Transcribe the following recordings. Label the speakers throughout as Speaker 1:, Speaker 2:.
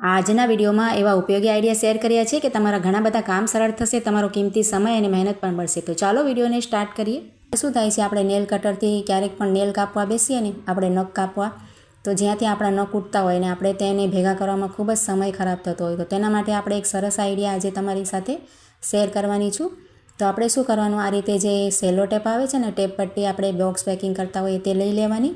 Speaker 1: આજના વિડીયોમાં એવા ઉપયોગી આઈડિયા શેર કર્યા છે કે તમારા ઘણા બધા કામ સરળ થશે, તમારો કિંમતી સમય અને મહેનત પણ મળશે. તો ચાલો વિડીયોને સ્ટાર્ટ કરીએ. શું થાય છે, આપણે નેલ કટરથી ક્યારેક પણ નેલ કાપવા બેસીએ ને, આપણે નખ કાપવા, તો જ્યાંથી આપણા નખ ઉઠતા હોય ને આપણે તેને ભેગા કરવામાં ખૂબ જ સમય ખરાબ થતો હોય. તો તેના માટે આપણે એક સરસ આઈડિયા આજે તમારી સાથે શેર કરવાની છું. તો આપણે શું કરવાનું, આ રીતે જે સેલો ટેપ આવે છે ને, ટેપ પટ્ટી આપણે બોક્સ પેકિંગ કરતા હોઈએ તે લઈ લેવાની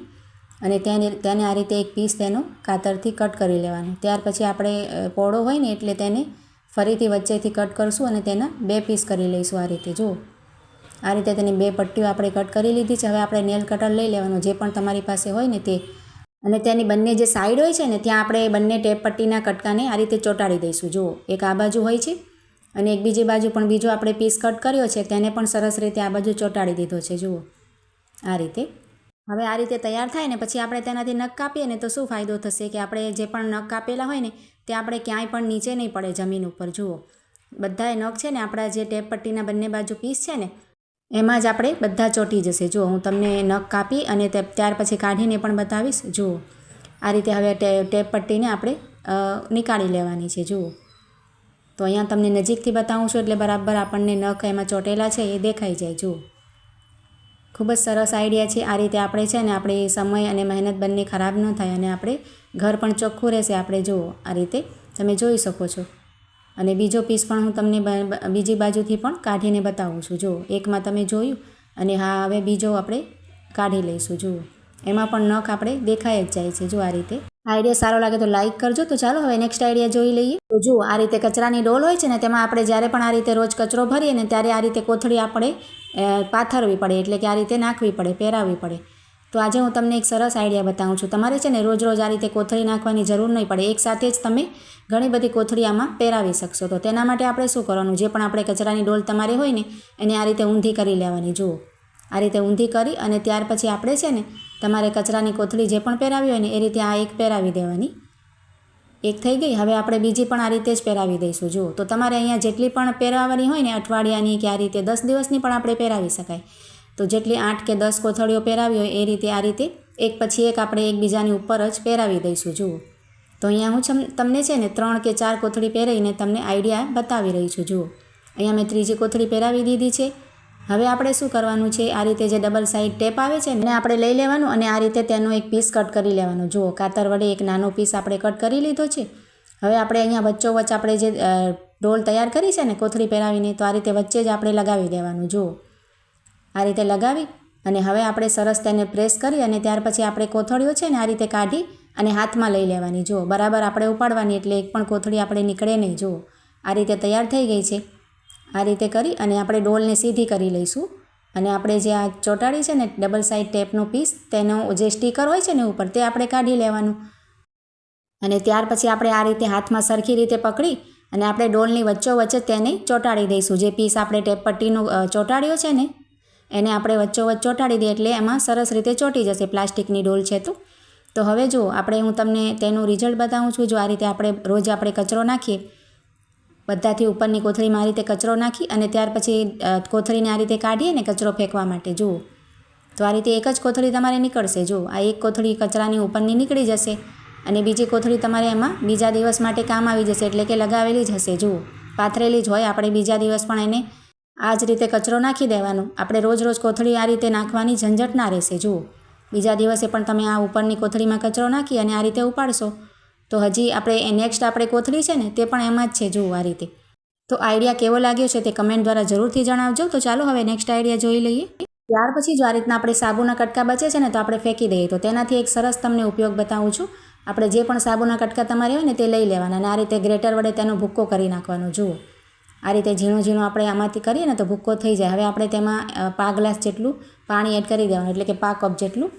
Speaker 1: અને તેને આ રીતે એક પીસ તેનો કાતરથી કટ કરી લેવાનું. ત્યાર પછી આપણે પોળો હોય ને એટલે તેને ફરીથી વચ્ચેથી કટ કરશું અને તેના 2 પીસ કરી લઈશું. આ રીતે જુઓ, આ રીતે તેની 2 પટ્ટીઓ આપણે કટ કરી લીધી છે. હવે આપણે નેલ કટર લઈ લેવાનું, જે પણ તમારી પાસે હોય ને તે, અને તેની બંને જે સાઈડ હોય છે ને ત્યાં આપણે બંને ટેપ પટ્ટીના કટકાને આ રીતે ચોંટાડી દઈશું. જુઓ, એક આ બાજુ હોય છે અને એક બીજી બાજુ પણ બીજો આપણે પીસ કટ કર્યો છે તેને પણ સરસ રીતે આ બાજુ ચોંટાડી દીધો છે. જુઓ, આ રીતે. હવે આ રીતે તૈયાર થાય ને પછી આપણે તેનાથી નખ કાપીએ ને તો શું ફાયદો થશે કે આપણે જે પણ નખ કાપેલા હોય ને તે આપણે ક્યાંય પણ નીચે નહીં પડે જમીન ઉપર. જુઓ, બધાએ નખ છે ને આપણા જે ટેપ પટ્ટીના બંને બાજુ પીસ છે ને એમાં જ આપણે બધા ચોંટી જશે. જુઓ, હું તમને નખ કાપી અને ત્યાર પછી કાઢીને પણ બતાવીશ. જુઓ, આ રીતે હવે ટેપ પટ્ટીને આપણે નીકાળી લેવાની છે. જુઓ, તો અહીંયા તમને નજીકથી બતાવું છું એટલે બરાબર આપણને નખ એમાં ચોંટેલા છે એ દેખાઈ જાય. જુઓ, ખૂબ જ સરસ આઈડિયા છે. આ રીતે આપણે છે ને આપણી સમય અને મહેનત બંને ખરાબ ન થાય અને આપણે ઘર પણ ચોખ્ખું રહેશે. આપણે જુઓ, આ રીતે તમે જોઈ શકો છો. અને બીજો પીસ પણ હું તમને બીજી બાજુથી પણ કાઢીને બતાવું છું. જુઓ, એકમાં તમે જોયું અને હા, હવે બીજો આપણે કાઢી લઈશું. જુઓ, એમાં પણ નખ આપણે દેખાઈ જ જાય છે. જુઓ, આ રીતે. આઈડિયા સારો લાગે તો લાઇક કરજો. તો ચાલો હવે નેક્સ્ટ આઈડિયા જોઈ લઈએ. તો જુઓ, આ રીતે કચરાની ડોલ હોય છે ને તેમાં આપણે જ્યારે પણ આ રીતે રોજ કચરો ભરીએ ને ત્યારે આ રીતે કોથળી આપણે પાથરવી પડે, એટલે કે આ રીતે નાખવી પડે, પહેરાવવી પડે. તો આજે હું તમને એક સરસ આઈડિયા બતાવું છું. તમારે છે ને રોજ આ રીતે કોથળી નાખવાની જરૂર નહીં પડે, એકસાથે જ તમે ઘણી બધી કોથળી આમાં પહેરાવી શકશો. તો તેના માટે આપણે શું કરવાનું, જે પણ આપણે કચરાની ડોલ તમારે હોય ને એને આ રીતે ઊંધી કરી લેવાની. જુઓ, આ રીતે ઊંધી કરી અને ત્યાર પછી આપણે છે ને તમારે કચરાની કોથળી જે પણ પહેરાવી હોય ને એ રીતે આ એક પહેરાવી દેવાની. એક થઈ ગઈ. હવે આપણે બીજી પણ આ રીતે જ પહેરાવી દઈશું. જુઓ, તો તમારે અહીંયા જેટલી પણ પહેરાવવાની હોય ને, અઠવાડિયાની કે આ રીતે 10 દિવસની પણ આપણે પહેરાવી શકાય. તો જેટલી 8 કે 10 કોથળીઓ પહેરાવી હોય એ રીતે આ રીતે એક પછી એક આપણે એકબીજાની ઉપર જ પહેરાવી દઈશું. જુઓ, તો અહીંયા હું તમને છે ને 3 કે 4 કોથળી પહેરાવીને તમને આઈડિયા બતાવી રહી છું. જુઓ, અહીંયા મેં ત્રીજી કોથળી પહેરાવી દીધી છે. હવે આપણે શું કરવાનું છે, આ રીતે જે ડબલ સાઈડ ટેપ આવે છે ને આપણે લઈ લેવાનું અને આ રીતે તેનો એક પીસ કટ કરી લેવાનો. જુઓ, કાતર વડે એક નાનો પીસ આપણે કટ કરી લીધો છે. હવે આપણે અહીંયા વચ્ચોવચ્ચ આપણે જે ડોલ તૈયાર કરી છે ને કોથળી પહેરાવીને, તો આ રીતે વચ્ચે જ આપણે લગાવી દેવાનું. જુઓ, આ રીતે લગાવી અને હવે આપણે સરસ તેને પ્રેસ કરી અને ત્યાર પછી આપણે કોથળીઓ છે ને આ રીતે કાઢી અને હાથમાં લઈ લેવાની. જુઓ, બરાબર આપણે ઉપાડવાની એટલે એક પણ કોથળી આપણે નીકળે નહીં. જુઓ, આ રીતે તૈયાર થઈ ગઈ છે. આ રીતે કરી અને આપણે ડોલને સીધી કરી લઈશું અને આપણે જે આ ચોંટાડી છે ને ડબલ સાઈડ ટેપનો પીસ, તેનો જે સ્ટીકર હોય છે ને ઉપર, તે આપણે કાઢી લેવાનું. અને ત્યાર પછી આપણે આ રીતે હાથમાં સરખી રીતે પકડી અને આપણે ડોલની વચ્ચોવચ્ચ તેને ચોંટાડી દઈશું. જે પીસ આપણે ટેપ પટ્ટીનો ચોંટાડ્યો છે ને એને આપણે વચ્ચોવચ્ચ ચોંટાડી દઈએ એટલે એમાં સરસ રીતે ચોંટી જશે. પ્લાસ્ટિકની ડોલ છે તો હવે જુઓ, હું તમને તેનું રિઝલ્ટ બતાવું છું. જો આ રીતે આપણે રોજ કચરો નાખીએ, બધાથી ઉપરની કોથળીમાં આ રીતે કચરો નાખી અને ત્યાર પછી કોથળીને આ રીતે કાઢીએ ને કચરો ફેંકવા માટે. જુઓ, તો આ રીતે એક જ કોથળી તમારે નીકળશે. જુઓ, આ એક કોથળી કચરાની ઉપરની નીકળી જશે અને બીજી કોથળી તમારે એમાં બીજા દિવસ માટે કામ આવી જશે, એટલે કે લગાવેલી જ હશે. જુઓ, પાથરેલી જ હોય. આપણે બીજા દિવસ પણ એને આ જ રીતે કચરો નાખી દેવાનો. આપણે રોજ કોથળી આ રીતે નાખવાની ઝંઝટ ના રહેશે. જુઓ, બીજા દિવસે પણ તમે આ ઉપરની કોથળીમાં કચરો નાખી અને આ રીતે ઉપાડશો તો હજી આપણે નેક્સ્ટ આપણે કોથળી છે ને તે પણ એમાં જ છે. જુઓ, આ રીતે. તો આઈડિયા કેવો લાગ્યો છે તે કમેન્ટ દ્વારા જરૂરથી જણાવજો. તો ચાલો હવે નેક્સ્ટ આઈડિયા જોઈ લઈએ. ત્યાર પછી જો આ રીતના આપણે સાબુના કટકા બચે છે ને તો આપણે ફેંકી દઈએ. તો તેનાથી એક સરસ તમને ઉપયોગ બતાવું છું. આપણે જે પણ સાબુના કટકા તમારે હોય ને તે લઈ લેવાના અને આ રીતે ગ્રેટર વડે તેનો ભૂક્કો કરી નાખવાનો. જુઓ, આ રીતે ઝીણું આપણે આમાંથી કરીએ ને તો ભૂક્કો થઈ જાય. હવે આપણે તેમાં પા ગ્લાસ જેટલું પાણી એડ કરી દેવાનું, એટલે કે પા કપ જેટલું,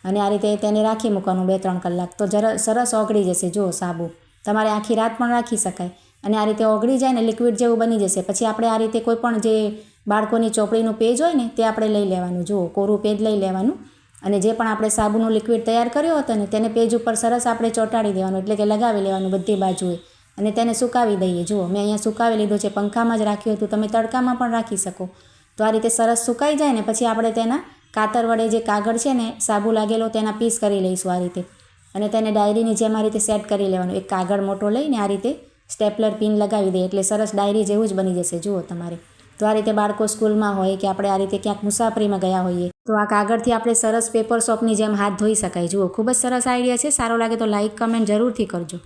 Speaker 1: અને આ રીતે તેને રાખી મૂકવાનું 2-3 કલાક. તો સરસ ઓગળી જશે. જુઓ, સાબુ તમારે આખી રાત પણ રાખી શકાય અને આ રીતે ઓગળી જાય ને લિક્વિડ જેવું બની જશે. પછી આપણે આ રીતે કોઈ પણ જે બાળકોની ચોપડીનું પેજ હોય ને તે આપણે લઈ લેવાનું. જુઓ, કોરું પેજ લઈ લેવાનું અને જે પણ આપણે સાબુનું લિક્વિડ તૈયાર કર્યો હતો ને તેને પેજ ઉપર સરસ આપણે ચોંટાડી દેવાનું, એટલે કે લગાવી લેવાનું બધી બાજુએ અને તેને સુકાવી દઈએ. જુઓ, મેં અહીંયા સુકાવી લીધો છે. પંખામાં જ રાખ્યું હતું, તમે તડકામાં પણ રાખી શકો. તો આ રીતે સરસ સુકાઈ જાય ને પછી આપણે તેના કાતર વડે જે કાગળ છે ને સાબુ લાગેલો તેના પીસ કરી લઈશું. આ રીતે અને તેને ડાયરીની જેમ આ રીતે સેટ કરી લેવાનું. એક કાગળ મોટો લઈને આ રીતે સ્ટેપલર પિન લગાવી દે એટલે સરસ ડાયરી જેવું જ બની જશે. જુઓ તમારે તો આ રીતે બાળકો સ્કૂલમાં હોય કે આપણે આ રીતે ક્યાંક મુસાફરીમાં ગયા હોઈએ તો આ કાગળથી આપણે સરસ પેપર સોપની જેમ હાથ ધોઈ શકાય. જુઓ ખૂબ જ સરસ આઈડિયા છે. સારો લાગે તો લાઇક કમેન્ટ જરૂરથી કરજો.